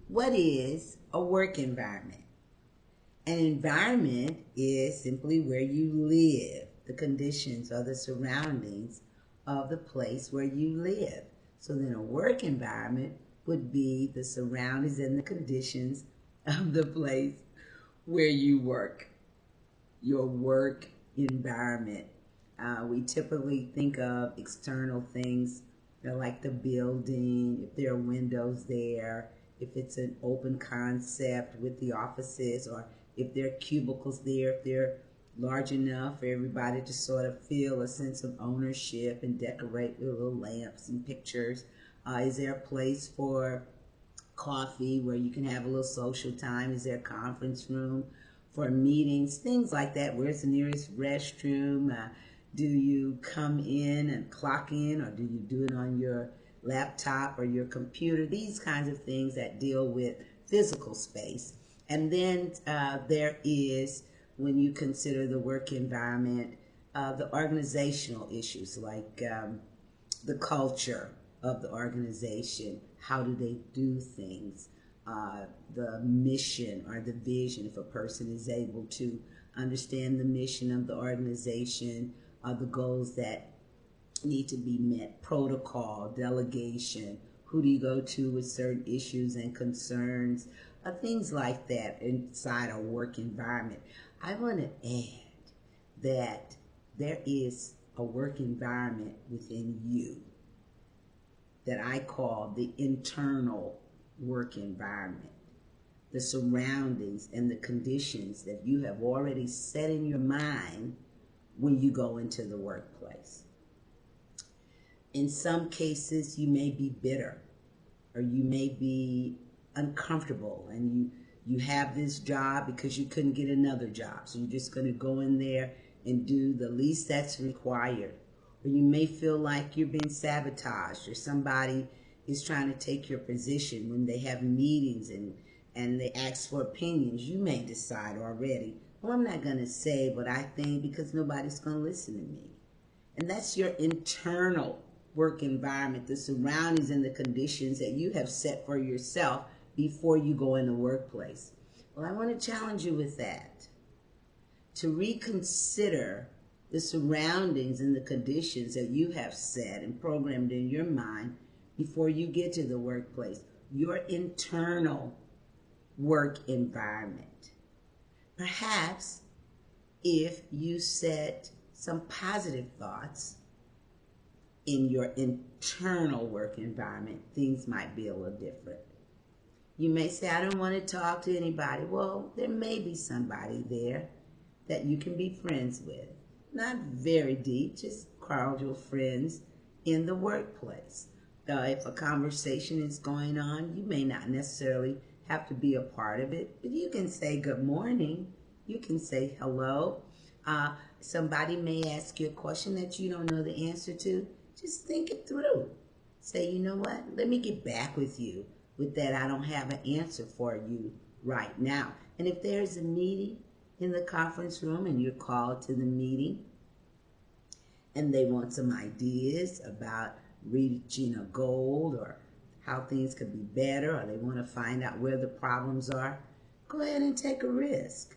What is a work environment? An environment is simply where you live, the conditions or the surroundings of the place where you live. So then a work environment would be the surroundings and the conditions of the place where you work, your work environment. We typically think of external things, like the building, if there are windows there, if it's an open concept with the offices, or if there are cubicles there, if they're large enough for everybody to sort of feel a sense of ownership and decorate with little lamps and pictures. Is there a place for coffee where you can have a little social time? Is there a conference room for meetings? Things like that. Where's the nearest restroom? Do you come in and clock in, or do you do it on your laptop or your computer? These kinds of things that deal with physical space. And then there is, when you consider the work environment, the organizational issues, like the culture of the organization. How do they do things? The mission or the vision, if a person is able to understand the mission of the organization, the goals that need to be met, protocol, delegation, who do you go to with certain issues and concerns, things like that inside a work environment. I want to add that there is a work environment within you that I call the internal work environment, the surroundings and the conditions that you have already set in your mind when you go into the workplace. In some cases, you may be bitter, or you may be uncomfortable, and you have this job because you couldn't get another job, so you're just going to go in there and do the least that's required. Or you may feel like you're being sabotaged, or somebody is trying to take your position when they have meetings and they ask for opinions. You may decide already, well, I'm not going to say what I think because nobody's going to listen to me. And that's your internal work environment, the surroundings and the conditions that you have set for yourself before you go in the workplace. Well, I want to challenge you with that, to reconsider the surroundings and the conditions that you have set and programmed in your mind before you get to the workplace, your internal work environment. Perhaps if you set some positive thoughts in your internal work environment, things might be a little different. You may say, I don't want to talk to anybody. Well, there may be somebody there that you can be friends with. Not very deep, just cordial friends in the workplace. If a conversation is going on, you may not necessarily have to be a part of it, but you can say good morning. You can say hello. Somebody may ask you a question that you don't know the answer to. Just think it through. Say, you know what? Let me get back with you with that. I don't have an answer for you right now. And if there's a meeting in the conference room and you're called to the meeting and they want some ideas about reaching a goal or how things could be better, or they want to find out where the problems are, go ahead and take a risk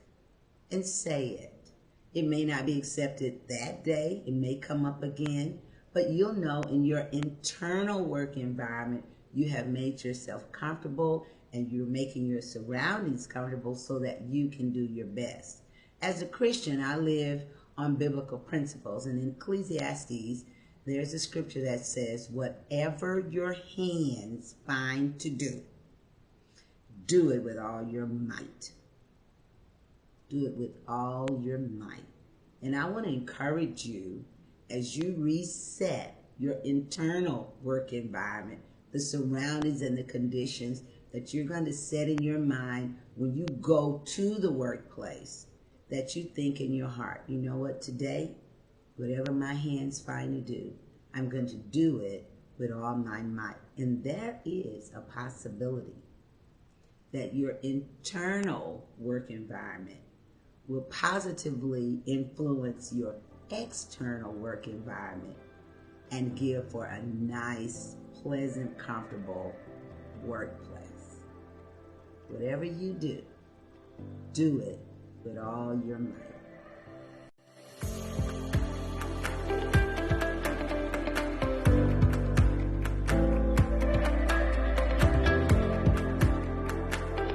and say it. It may not be accepted that day. It may come up again, but you'll know in your internal work environment, you have made yourself comfortable and you're making your surroundings comfortable so that you can do your best. As a Christian, I live on biblical principles, and in Ecclesiastes, there's a scripture that says, whatever your hands find to do, do it with all your might. Do it with all your might. And I want to encourage you, as you reset your internal work environment, the surroundings and the conditions that you're going to set in your mind when you go to the workplace, that you think in your heart, you know what, today, whatever my hands find to do, I'm going to do it with all my might. And there is a possibility that your internal work environment will positively influence your external work environment and give for a nice, pleasant, comfortable workplace. Whatever you do, do it with all your might.